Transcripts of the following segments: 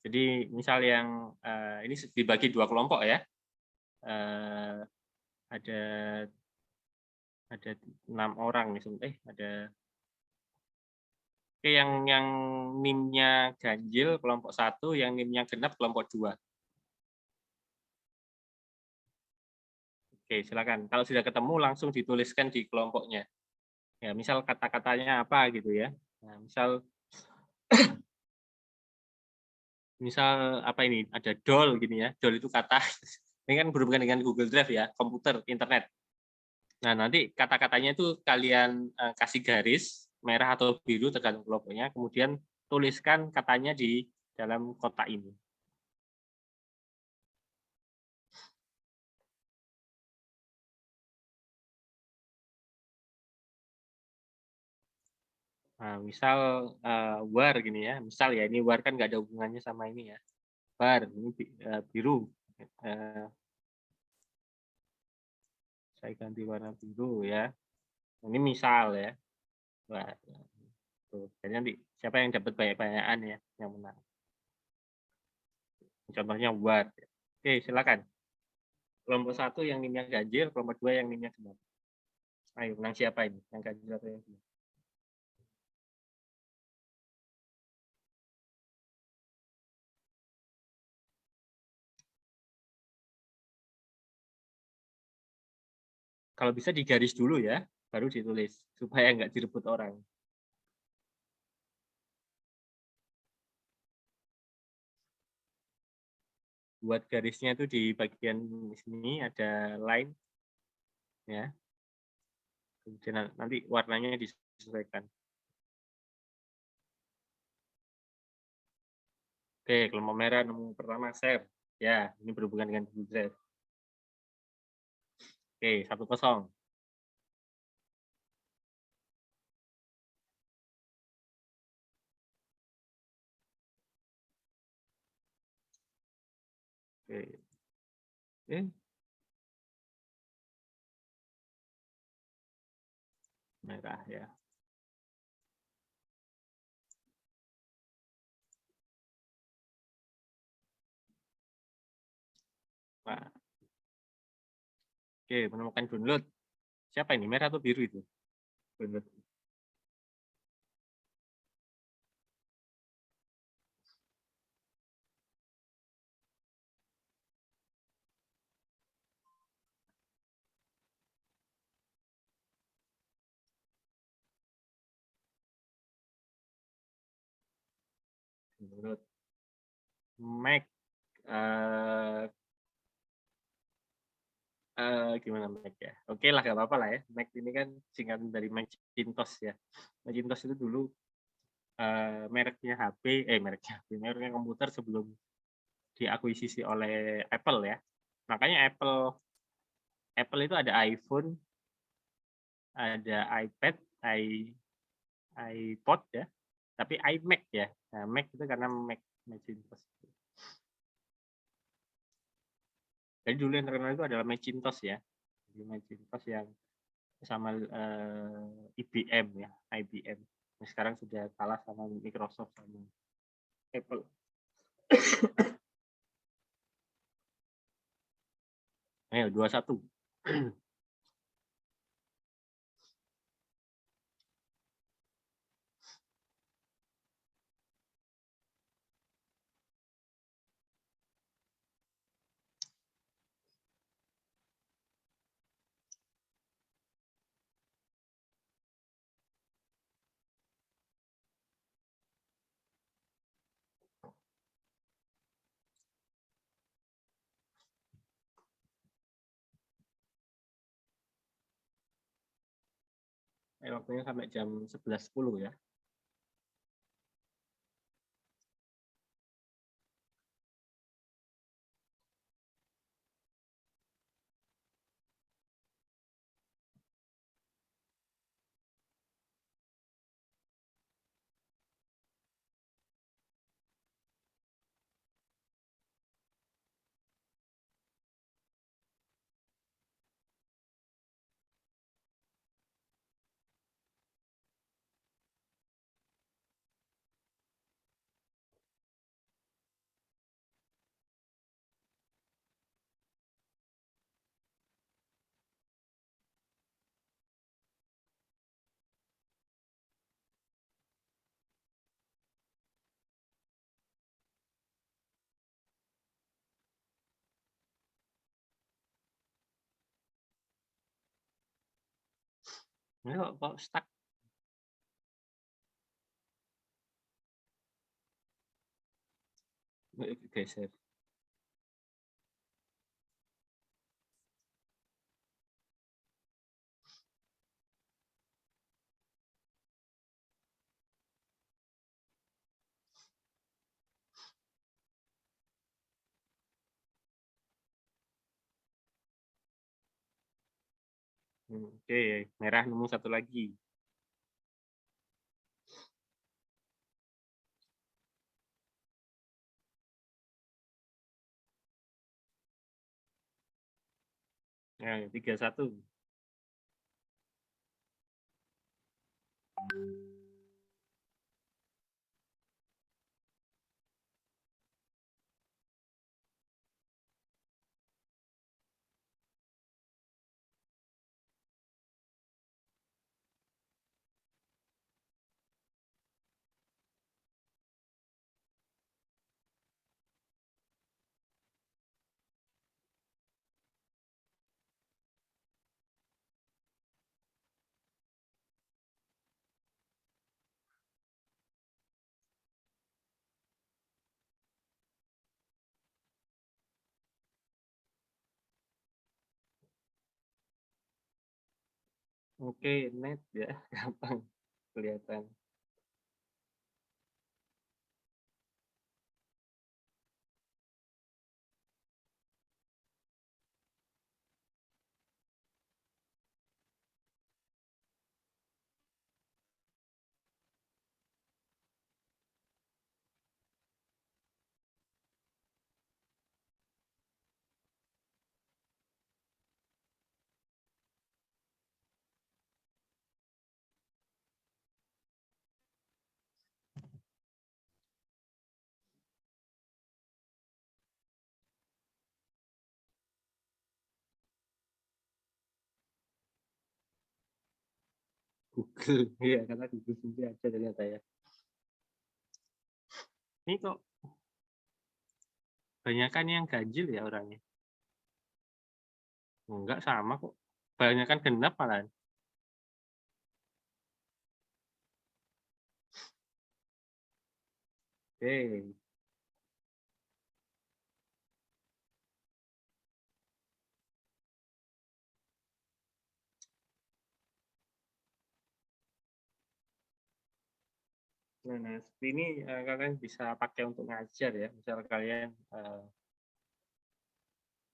Jadi misal yang ini dibagi 2 kelompok ya. Ada 6 orang nih, ada yang NIM-nya ganjil kelompok 1, yang NIM-nya genap kelompok 2. Oke, silakan. Kalau sudah ketemu langsung dituliskan di kelompoknya. Ya, misal kata-katanya apa gitu ya. Nah, misal apa ini, ada doll gini ya, doll itu kata. Ini kan berhubungan dengan Google Drive ya, komputer, internet. Nah, nanti kata-katanya itu kalian kasih garis merah atau biru tergantung kelompoknya, kemudian tuliskan katanya di dalam kotak ini. Nah, misal war gini ya, misal ya ini war kan nggak ada hubungannya sama ini ya. War ini biru. Saya ganti warna biru ya. Ini misal ya. Wah, tuh. Jadi nanti siapa yang dapat banyak-banyakan ya yang menang. Contohnya war. Oke, silakan. Kelompok 1 yang NIM-nya ganjil, kelompok 2 yang NIM-nya genap. Ayo, menang siapa ini? Yang ganjil atau yang genap? Kalau bisa digaris dulu ya, baru ditulis supaya nggak direbut orang. Buat garisnya itu di bagian sini ada line ya. Kemudian nanti warnanya disesuaikan. Oke, kelompok merah nomor pertama share. Ya, ini berhubungan dengan Google Drive. Oke, 1-0. Oke. Merah ya. Nah, oke, menemukan download. Siapa ini? Merah atau biru itu? Download. Download. Mac gimana Mac ya? Oke lah, nggak apa-apa lah ya. Mac ini kan singkatan dari Macintosh ya. Macintosh itu dulu mereknya HP, mereknya komputer sebelum diakuisisi oleh Apple ya. Makanya Apple itu ada iPhone, ada iPad, iPod ya, tapi iMac ya. Nah, Mac itu karena Macintosh. Jadi dulu yang terkenal itu adalah Macintosh ya. Jadi Macintosh yang sama IBM ya, IBM. Nah, sekarang sudah kalah sama Microsoft sama Apple. Ayo 2-1. Waktunya sampai jam 11.10 ya. Ini kok stuck? Geser. Oke, merah nemu satu lagi. Nah, 31. Oke, net ya, gampang kelihatan. Google, iya karena Google sendiri ada ternyata ya. Ini kok banyakan yang ganjil ya orangnya? Enggak, sama kok. Banyakan genap malahan. Oke. Nah, seperti ini kalian bisa pakai untuk ngajar ya. Misal kalian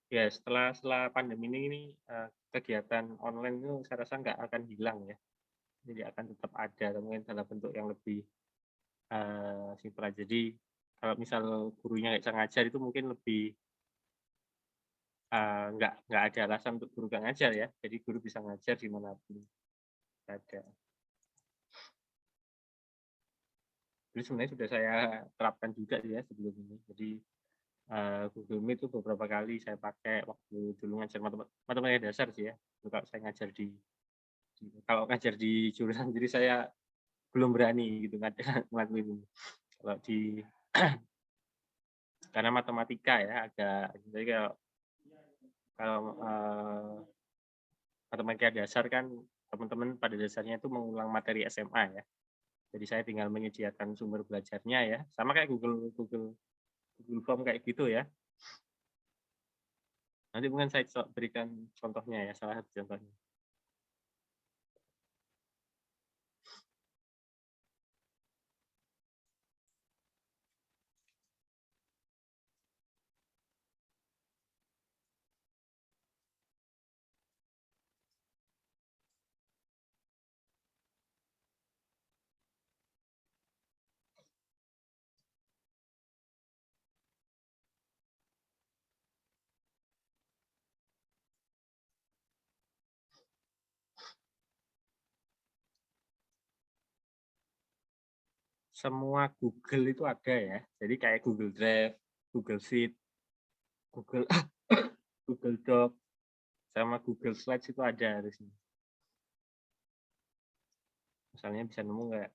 ya setelah pandemi ini kegiatan online itu saya rasa nggak akan hilang ya. Jadi akan tetap ada, tapi mungkin dalam bentuk yang lebih simpel aja. Jadi kalau misal gurunya nggak bisa ngajar itu mungkin lebih nggak ada alasan untuk guru nggak ngajar ya. Jadi guru bisa ngajar dimanapun ada. Jadi sebenarnya sudah saya terapkan juga ya sebelum ini. Jadi Google Meet itu beberapa kali saya pakai waktu dulu ngajar matematika dasar sih ya. Itu kalau saya ngajar kalau ngajar di jurusan sendiri saya belum berani gitu ngelakuin ini. Kalau di karena matematika ya agak jadi kalau kalau matematika dasar kan teman-teman pada dasarnya itu mengulang materi SMA ya. Jadi saya tinggal menyediakan sumber belajarnya ya, sama kayak Google Form kayak gitu ya. Nanti mungkin saya berikan contohnya ya, salah satu contohnya. Semua Google itu ada ya. Jadi kayak Google Drive, Google Sheet, Google Google Doc, sama Google Slides itu ada di sini. Misalnya bisa nemu nggak?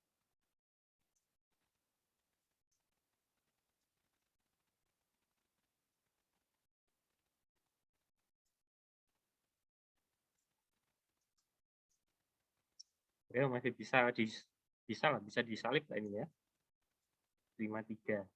Ya masih bisa lah, bisa disalib lah ini ya, 53.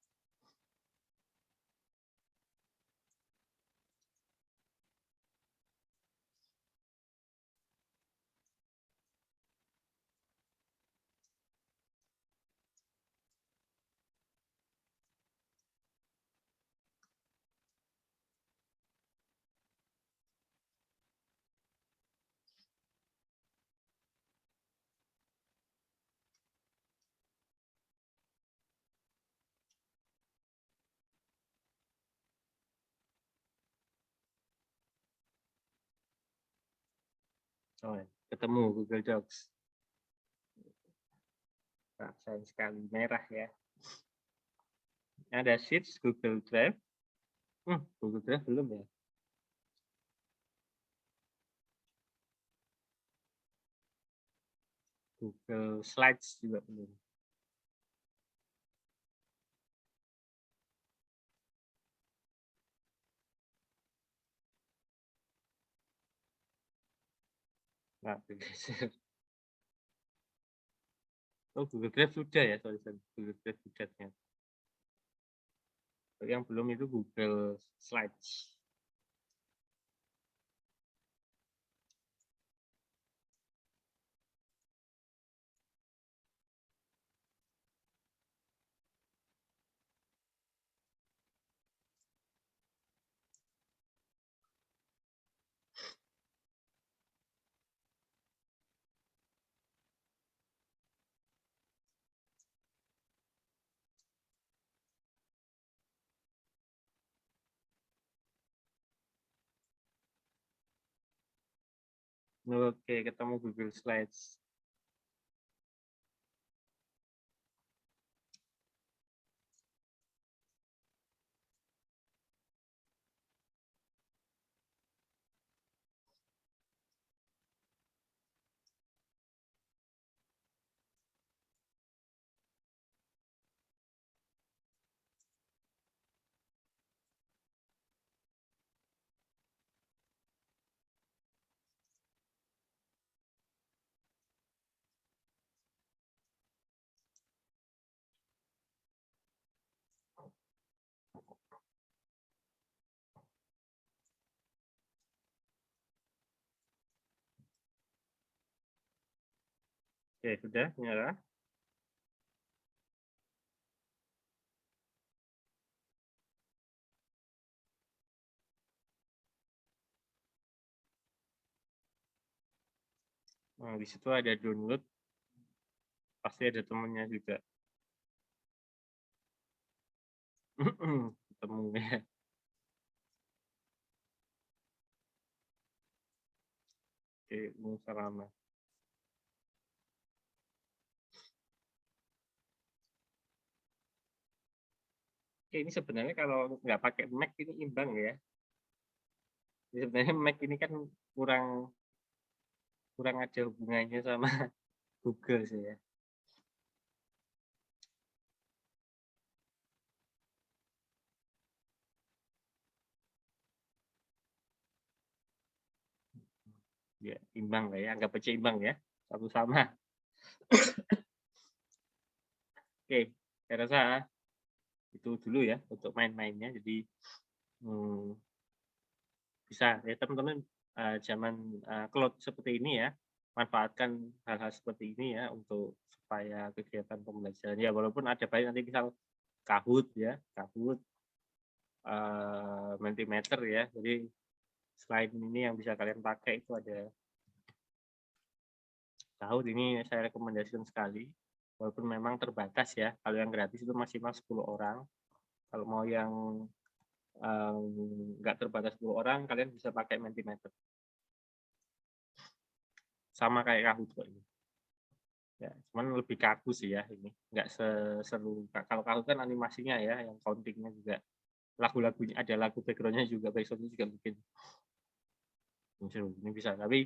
Oh, ya, ketemu Google Docs. Nah, sayang sekali merah ya. Ada Sheets, Google Drive. Google Drive belum ya? Google Slides juga belum. Nah, bergeser. Oh, Google Drive sudah ya, sorry. Google Drive sudah ternyata. Yang belum itu Google Slides. Oke, ketemu Google Slides. Oke, sudah nyala. Nah, di situ ada download, pasti ada temennya juga. Ketemu ya. Oke, Salama. Oke, ini sebenarnya kalau nggak pakai Mac ini imbang ya. Jadi sebenarnya Mac ini kan kurang kurang ada hubungannya sama Google sih ya. Ya, imbang lah ya, anggap aja imbang ya. Satu sama. Oke, saya rasa itu dulu ya untuk main-mainnya. Jadi hmm, bisa ya teman-teman zaman cloud seperti ini ya, manfaatkan hal-hal seperti ini ya untuk supaya kegiatan pembelajaran ya walaupun ada baik nanti misal Kahoot ya, Kahoot, Mentimeter ya. Jadi selain ini yang bisa kalian pakai itu ada Kahoot, ini saya rekomendasikan sekali. Walaupun memang terbatas ya. Kalau yang gratis itu maksimal 10 orang. Kalau mau yang nggak terbatas 10 orang, kalian bisa pakai Mentimeter. Sama kayak Kahoot kok ini. Ya, cuman lebih kaku sih ya ini. Nggak seseru. Kalau Kahoot kan animasinya ya, yang countingnya juga. Lagu-lagunya ada lagu backgroundnya juga, backsoundnya juga bikin seru. Ini bisa. Tapi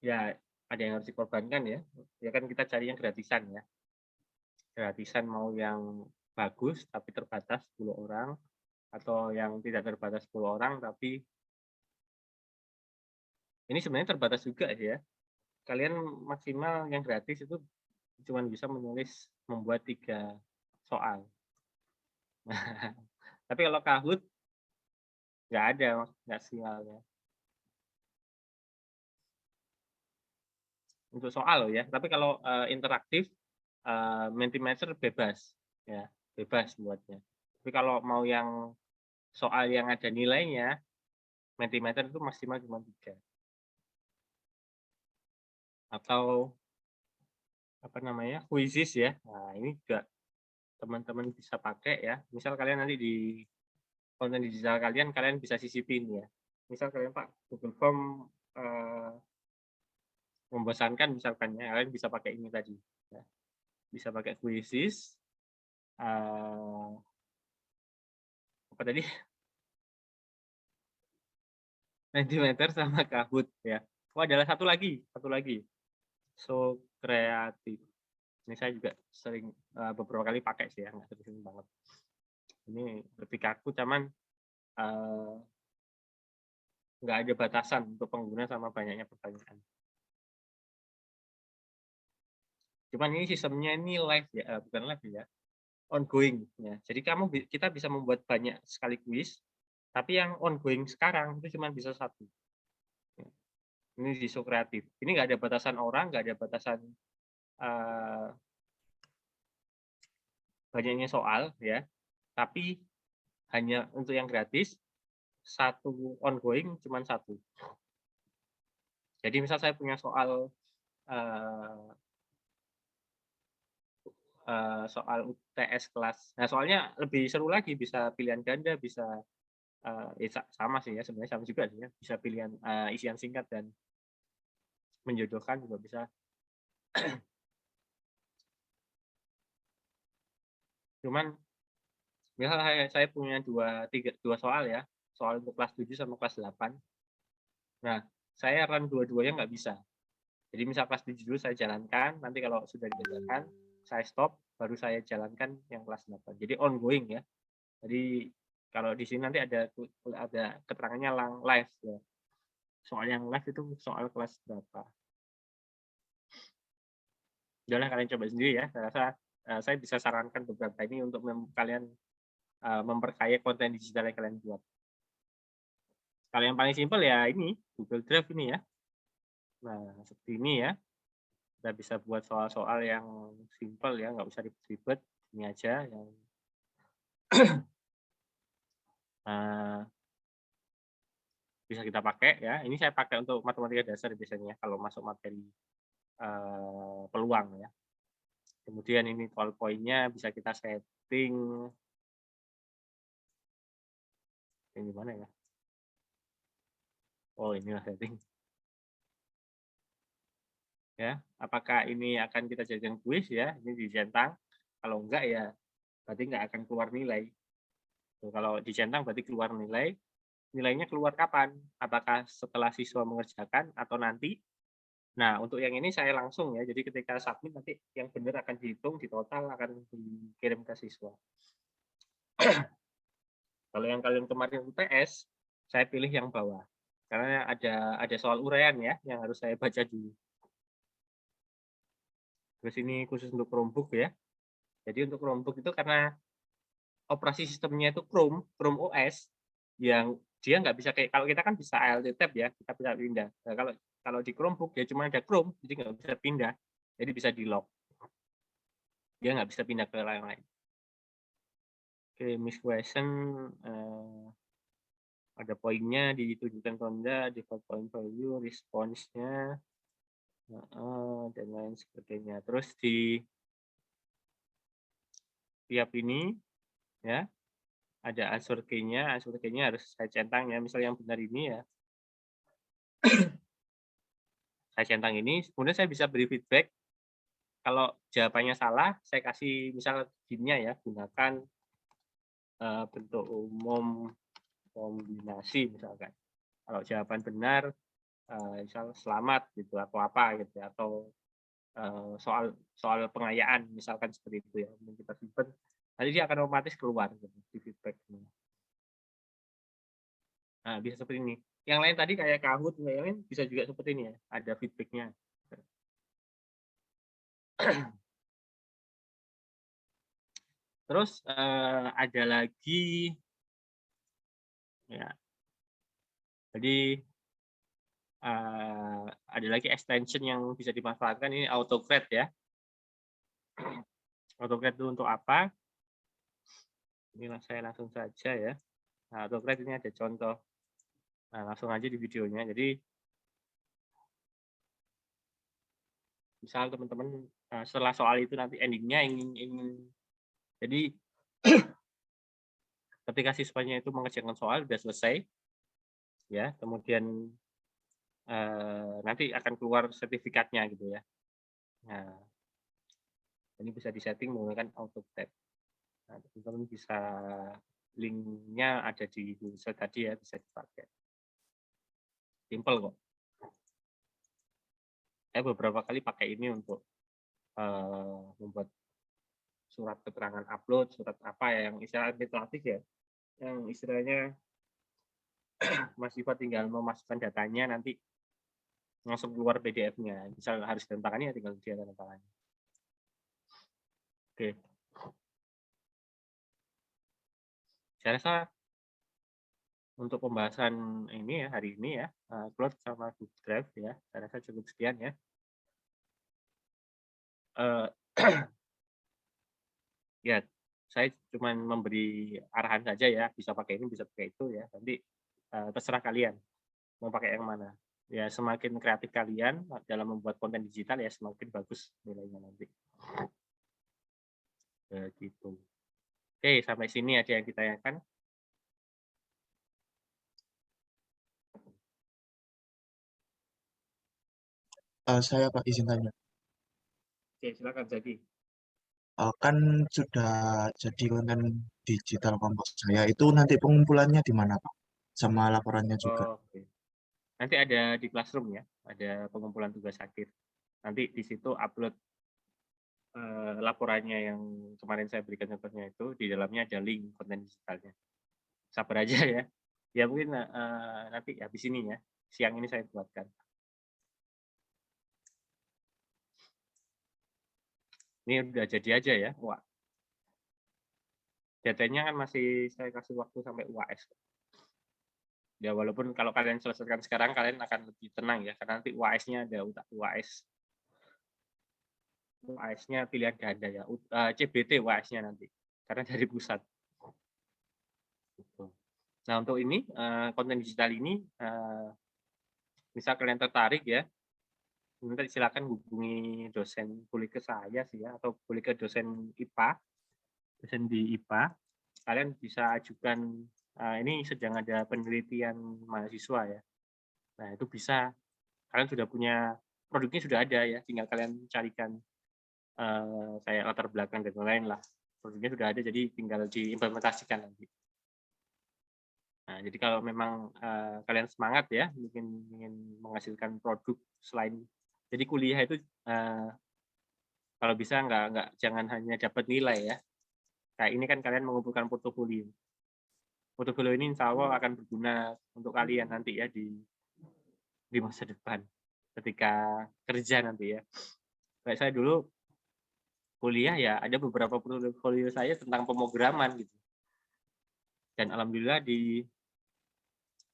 ya ada yang harus dikorbankan ya. Ya kan kita cari yang gratisan ya. Gratisan mau yang bagus tapi terbatas 10 orang atau yang tidak terbatas 10 orang tapi ini sebenarnya terbatas juga ya. kalian maksimal yang gratis itu cuma bisa membuat 3 soal. Tapi kalau Kahoot nggak ada, nggak sinyalnya. Untuk soal loh ya, tapi kalau, interaktif, Mentimeter bebas, ya, bebas buatnya. Tapi kalau mau yang soal yang ada nilainya, Mentimeter itu maksimal cuma 3. Atau, apa namanya, Quizizz ya. Nah, ini juga teman-teman bisa pakai ya. Misal kalian nanti di konten digital kalian, kalian bisa sisipin ya. Misal kalian Pak, Google Form, membosankan misalkan ya, kalian bisa pakai ini tadi, ya. Bisa pakai Quizizz, apa tadi? Mentimeter sama Kahoot ya. Oh, adalah satu lagi, Socreative. Ini saya juga sering, beberapa kali pakai sih ya, nggak sering banget. Ini lebih kaku cuman, eee, nggak ada batasan untuk pengguna sama banyaknya pertanyaan. Cuman ini sistemnya ini live ya, bukan live ya, ongoing ya. Jadi kita bisa membuat banyak sekali kuis, tapi yang ongoing sekarang itu cuma bisa 1. Ini di Socreative. Ini nggak ada batasan orang, nggak ada batasan, eee, banyaknya soal ya, tapi hanya untuk yang gratis, 1 ongoing cuma 1. Jadi misal saya punya soal, eee soal UTS kelas nah soalnya lebih seru lagi bisa pilihan ganda, bisa, ya sama sih ya, sebenarnya sama juga sih ya, bisa pilihan, isian singkat dan menjodohkan juga bisa. Cuman misal saya punya 2 soal ya, soal untuk kelas 7 sama kelas 8. Nah, saya run dua-duanya nggak bisa. Jadi misal kelas 7 dulu saya jalankan, nanti kalau sudah dikerjakan, saya stop, baru saya jalankan yang kelas 8. Jadi ongoing ya. Jadi kalau di sini nanti ada keterangannya live ya. Soal yang live itu soal kelas berapa. Udahlah kalian coba sendiri ya. Saya rasa saya bisa sarankan beberapa ini untuk kalian memperkaya konten digital yang kalian buat. Kalau yang paling simpel ya ini Google Drive ini ya. Nah, seperti ini ya. Kita bisa buat soal-soal yang simpel ya, nggak usah ribet-ribet. Ini aja yang uh, bisa kita pakai ya. Ini saya pakai untuk matematika dasar biasanya kalau masuk materi peluang ya. Kemudian ini poinnya bisa kita setting yang gimana ya? Oh, inilah setting. Ya, apakah ini akan kita jadikan kuis ya? Ini dicentang. Kalau enggak ya berarti nggak akan keluar nilai. Tuh, kalau dicentang berarti keluar nilai. Nilainya keluar kapan? Apakah setelah siswa mengerjakan atau nanti? Nah, untuk yang ini saya langsung ya. Jadi ketika submit nanti yang benar akan dihitung, di total akan dikirim ke siswa. Kalau yang kalian kemarin UTS, saya pilih yang bawah. Karena ada soal uraian ya yang harus saya baca dulu. Terus ini khusus untuk Chromebook ya. Jadi untuk Chromebook itu karena operasi sistemnya itu Chrome OS yang dia nggak bisa kayak kalau kita kan bisa Alt Tab ya, kita bisa pindah. Nah, kalau di Chromebook ya cuma ada Chrome, jadi nggak bisa pindah. Jadi bisa di lock. Dia nggak bisa pindah ke yang lain. Oke, miss question ada poinnya ditunjukkan tanda, default point value, responsnya, dan lain sebagainya. Terus di tiap ini ya ada answer key-nya harus saya centang ya. Misal yang benar ini ya, saya centang ini, kemudian saya bisa beri feedback. Kalau jawabannya salah, saya kasih misal gini ya, gunakan bentuk umum kombinasi misalkan. Kalau jawaban benar, misal selamat gitu atau apa gitu ya, atau soal pengayaan misalkan seperti itu ya. Kita simpan, nanti dia akan otomatis keluar gitu, di feedback. Nah, bisa seperti ini. Yang lain tadi kayak Kahoot, yang lain bisa juga seperti ini ya, ada feedback-nya. Terus ada lagi ya. Jadi ada lagi extension yang bisa dimanfaatkan, ini AutoCAD ya. AutoCAD itu untuk apa? Ini saya langsung saja ya. Nah, AutoCAD ini ada contoh. Nah, langsung aja di videonya. Jadi misal teman-teman setelah soal itu nanti endingnya ingin jadi ketika siswanya itu mengerjakan soal sudah selesai ya, kemudian nanti akan keluar sertifikatnya gitu ya. Nah, ini bisa disetting menggunakan AutoCAD. Nah, teman-teman bisa linknya ada di website tadi ya, bisa dipakai. Simple kok. Saya beberapa kali pakai ini untuk membuat surat keterangan upload, surat apa ya, yang istilah administratif ya, yang istilahnya Mas Diva tinggal memasukkan datanya, nanti langsung keluar PDF-nya. Misal harus tanda tangannya, tinggal dia tanda tangannya. Oke. Saya rasa untuk pembahasan ini ya, hari ini ya, Cloud sama Google Drive ya, saya rasa cukup sekian ya. Ya, saya cuma memberi arahan saja ya, bisa pakai ini, bisa pakai itu ya. Nanti terserah kalian mau pakai yang mana. Ya, semakin kreatif kalian dalam membuat konten digital ya, semakin bagus nilainya nanti. Gitu. Oke, sampai sini ada yang ditanyakan? Saya Pak izin tanya. Oke, silakan jadi. Kan sudah jadi konten digital kelompok saya. Itu nanti pengumpulannya di mana Pak? Sama laporannya juga. Oke. Nanti ada di Classroom ya, ada pengumpulan tugas akhir. Nanti di situ upload laporannya yang kemarin saya berikan contohnya itu, di dalamnya ada link konten digitalnya. Sabar aja ya. Ya mungkin nanti habis ini ya, siang ini saya buatkan. Ini udah jadi aja ya. Wah. Datanya kan masih saya kasih waktu sampai UAS. Ya walaupun kalau kalian selesaikan sekarang kalian akan lebih tenang ya, karena nanti UAS-nya ada UAS-nya pilihan ganda ya, CBT UAS-nya nanti, karena dari pusat. Nah untuk ini konten digital ini, misal kalian tertarik ya, nanti silakan hubungi dosen, boleh ke saya sih ya, atau boleh ke dosen IPA, dosen di IPA. Kalian bisa ajukan, ini sedang ada penelitian mahasiswa ya. Nah itu bisa, kalian sudah punya produknya sudah ada ya, tinggal kalian carikan kayak latar belakang dan lain-lain lah. Produknya sudah ada, jadi tinggal diimplementasikan nanti. Nah, jadi kalau memang kalian semangat ya, ingin menghasilkan produk selain, jadi kuliah itu kalau bisa jangan hanya dapat nilai ya. Kayak ini kan kalian mengumpulkan portofolio. Portofolio ini insya Allah akan berguna untuk kalian nanti ya di masa depan ketika kerja nanti ya. Kayak saya dulu kuliah ya ada beberapa portofolio saya tentang pemrograman gitu. Dan alhamdulillah di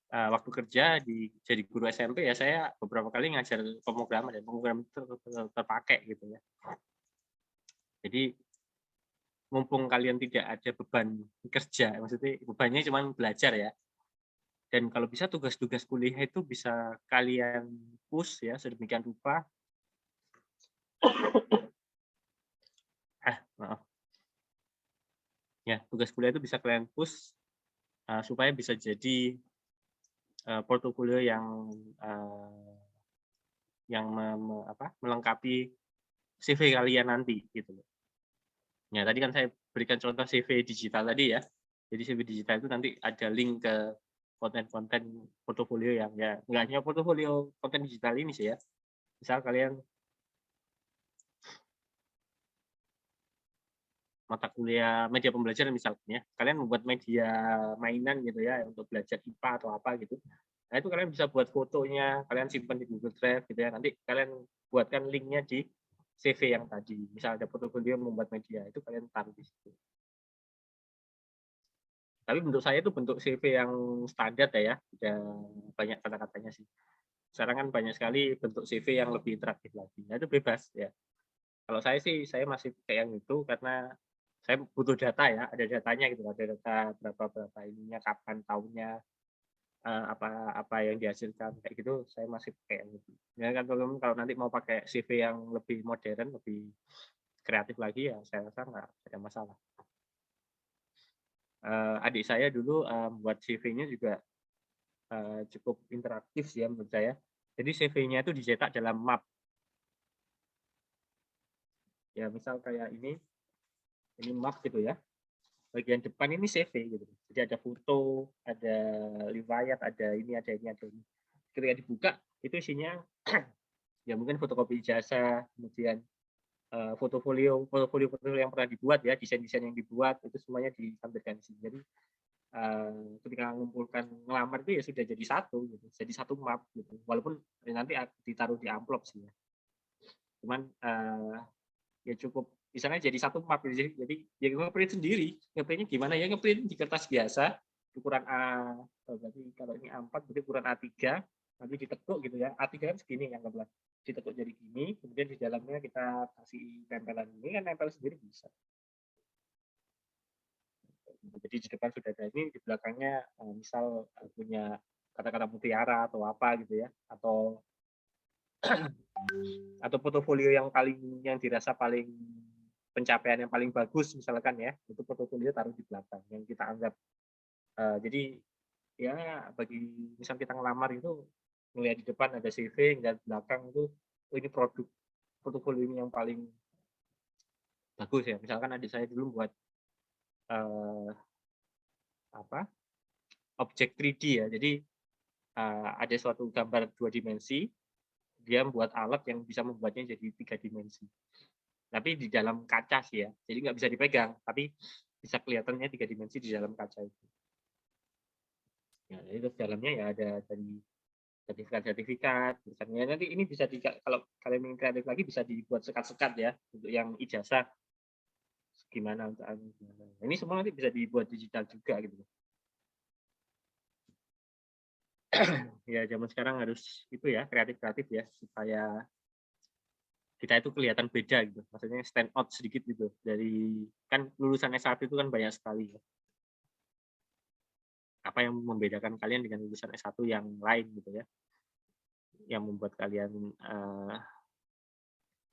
waktu kerja jadi guru SMP ya saya beberapa kali ngajar pemrograman dan pemrograman itu terpakai gitu ya. Jadi mumpung kalian tidak ada beban kerja, maksudnya bebannya cuma belajar ya. Dan kalau bisa tugas-tugas kuliah itu bisa kalian push ya sedemikian rupa. Maaf. Ya, tugas kuliah itu bisa kalian push supaya bisa jadi portofolio yang melengkapi CV kalian nanti gitu. Ya, tadi kan saya berikan contoh CV digital tadi ya. Jadi CV digital itu nanti ada link ke konten-konten portofolio yang ya nggak hanya portofolio konten digital ini sih ya. Misal kalian mata kuliah media pembelajaran misalnya, kalian membuat media mainan gitu ya untuk belajar IPA atau apa gitu. Nah itu kalian bisa buat fotonya, kalian simpan di Google Drive gitu ya. Nanti kalian buatkan linknya di CV yang tadi. Misal ada portofolio membuat media, itu kalian taruh di situ. Tapi bentuk saya itu bentuk CV yang standar ya, udah banyak kata-katanya sih. Sekarang kan banyak sekali bentuk CV yang lebih interaktif lagi. Nah, itu bebas ya. Kalau saya sih, saya masih kayak yang itu karena saya butuh data ya, ada datanya gitu, ada data berapa ininya, kapan tahunnya, apa yang dihasilkan kayak gitu, saya masih pakai yang itu. Ya kan kalau nanti mau pakai CV yang lebih modern, lebih kreatif lagi ya, saya rasa nggak ada masalah. Adik saya dulu buat CV-nya juga cukup interaktif sih ya menurut saya. Jadi CV-nya itu dicetak dalam map. Ya misal kayak ini map gitu ya. Bagian depan ini CV gitu. Jadi ada foto, ada riwayat, ada ini, ada ini, ada ini. Ketika dibuka itu isinya ya mungkin fotokopi ijazah, kemudian fotofolio yang pernah dibuat ya, desain-desain yang dibuat itu semuanya ditampilkan di sini. Jadi ketika mengumpulkan ngelamar itu ya sudah jadi satu gitu, jadi satu map gitu. Walaupun nanti ditaruh di amplop sih ya. Cuman ya cukup misalnya jadi satu map jadi ya ngeprint sendiri. Ngeprintnya gimana ya, ngeprint di kertas biasa ukuran berarti kalau ini A4 berarti ukuran A3 nanti ditekuk gitu ya. A3 kan segini yang anggaplah ditekuk jadi gini, kemudian di dalamnya kita kasih tempelan ini kan nempel sendiri bisa. Jadi di depan sudah ada ini, di belakangnya misal punya kata-kata mutiara atau apa gitu ya, atau portofolio yang dirasa paling pencapaian yang paling bagus misalkan ya, itu portofolio taruh di belakang yang kita anggap jadi ya bagi misal kita ngelamar itu melihat di depan ada CV, dan belakang itu ini portofolio ini yang paling bagus ya. Misalkan adik saya dulu buat objek 3D ya. Jadi ada suatu gambar 2 dimensi, dia membuat alat yang bisa membuatnya jadi 3 dimensi. Tapi di dalam kaca sih ya. Jadi nggak bisa dipegang, tapi bisa kelihatannya 3 dimensi di dalam kaca itu. Ya, itu dalamnya ya ada dari sertifikat, misalnya nanti ini bisa kalau kalian ingin kreatif lagi bisa dibuat sekat-sekat ya untuk yang ijazah gimana. Ini semua nanti bisa dibuat digital juga gitu. Ya zaman sekarang harus itu ya kreatif ya supaya kita itu kelihatan beda gitu, maksudnya stand out sedikit gitu dari kan lulusan S1 itu kan banyak sekali ya. Apa yang membedakan kalian dengan lulusan S1 yang lain gitu ya, yang membuat kalian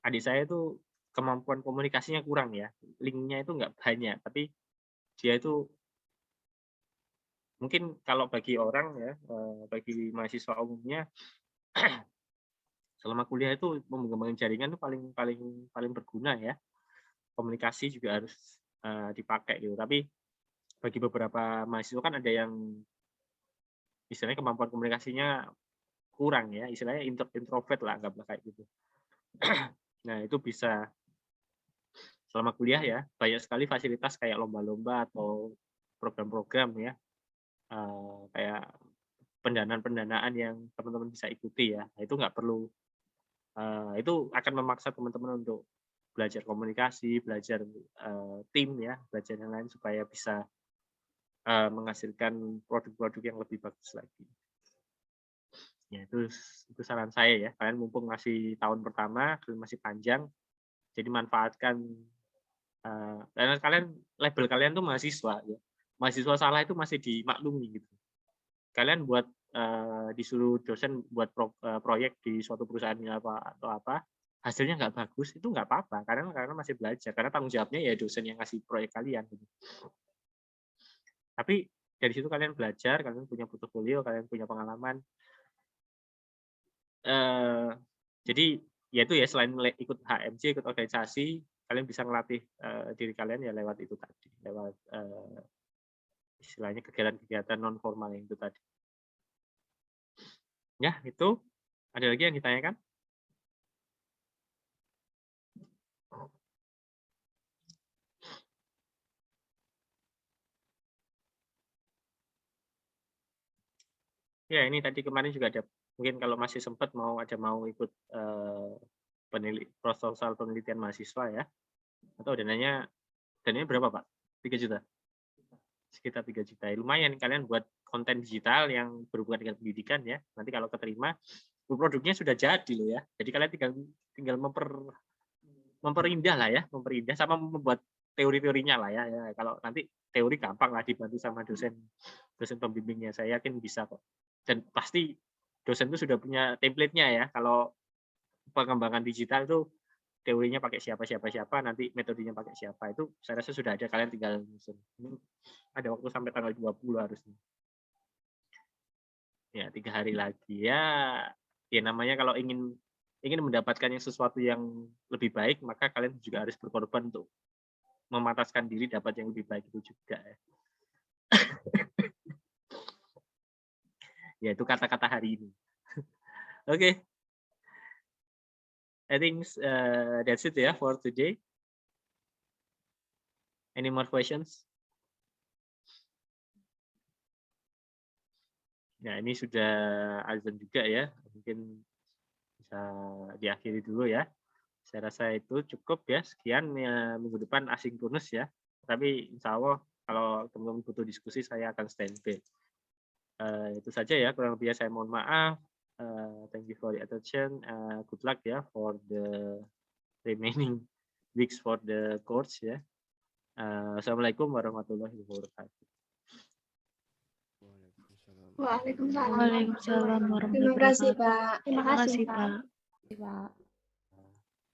adik saya itu kemampuan komunikasinya kurang ya, linknya itu nggak banyak, tapi dia itu mungkin kalau bagi orang ya, bagi mahasiswa umumnya selama kuliah itu mengembangkan jaringan itu paling berguna ya. Komunikasi juga harus dipakai gitu. Tapi bagi beberapa mahasiswa kan ada yang istilahnya kemampuan komunikasinya kurang ya, istilahnya introvert lah anggaplah kayak gitu. Nah, itu bisa selama kuliah ya, banyak sekali fasilitas kayak lomba-lomba atau program-program ya, kayak pendanaan-pendanaan yang teman-teman bisa ikuti ya. Nah, itu nggak perlu, itu akan memaksa teman-teman untuk belajar komunikasi, belajar tim ya, belajar yang lain supaya bisa menghasilkan produk-produk yang lebih bagus lagi. Ya itu saran saya ya, kalian mumpung masih tahun pertama, masih panjang, jadi manfaatkan karena label kalian tuh mahasiswa ya. Mahasiswa salah itu masih dimaklumi gitu. Kalian buat disuruh dosen buat proyek di suatu perusahaan atau apa, hasilnya nggak bagus, itu nggak apa-apa, karena masih belajar, karena tanggung jawabnya ya dosen yang ngasih proyek kalian gitu. Tapi dari situ kalian belajar, kalian punya portofolio, kalian punya pengalaman. Jadi ya itu ya selain ikut HMC, ikut organisasi, kalian bisa ngelatih diri kalian ya lewat itu tadi, lewat istilahnya kegiatan-kegiatan non formal yang itu tadi. Ya itu, ada lagi yang ditanyakan? Ya ini tadi kemarin juga ada, mungkin kalau masih sempat mau ikut proposal penelitian mahasiswa ya. Atau dananya berapa Pak? 3 juta? Sekitar 3 juta. Lumayan kalian buat konten digital yang berhubungan dengan pendidikan ya. Nanti kalau keterima, produknya sudah jadi loh ya. Jadi kalian tinggal memperindah lah ya, memperindah sama membuat teori-teorinya lah ya. Kalau nanti teori gampang lah dibantu sama dosen pembimbingnya. Saya yakin bisa kok. Dan pasti dosen itu sudah punya template-nya ya. Kalau pengembangan digital itu teorinya pakai siapa, nanti metodenya pakai siapa, itu saya rasa sudah ada, kalian tinggal nyusun. Ada waktu sampai tanggal 20 harusnya. Ya, 3 hari lagi. Ya namanya kalau ingin mendapatkan sesuatu yang lebih baik, maka kalian juga harus berkorban untuk memataskan diri dapat yang lebih baik itu juga ya. Ya, itu kata-kata hari ini. Oke. I think that's it ya for today. Any more questions? Nah, ini sudah azan juga ya. Mungkin bisa diakhiri dulu ya. Saya rasa itu cukup ya. Sekian ya, minggu depan asinkronus ya. Tapi insya Allah kalau teman-teman butuh diskusi saya akan standby. Itu saja ya. Kurang lebih saya mohon maaf. Thank you for the attention. Good luck ya for the remaining weeks for the course ya. Assalamualaikum warahmatullahi wabarakatuh. Waalaikumsalam. Waalaikumsalam warahmatullahi Terima kasih, wabarakatuh. Pak. Terima kasih, Pak. Pak.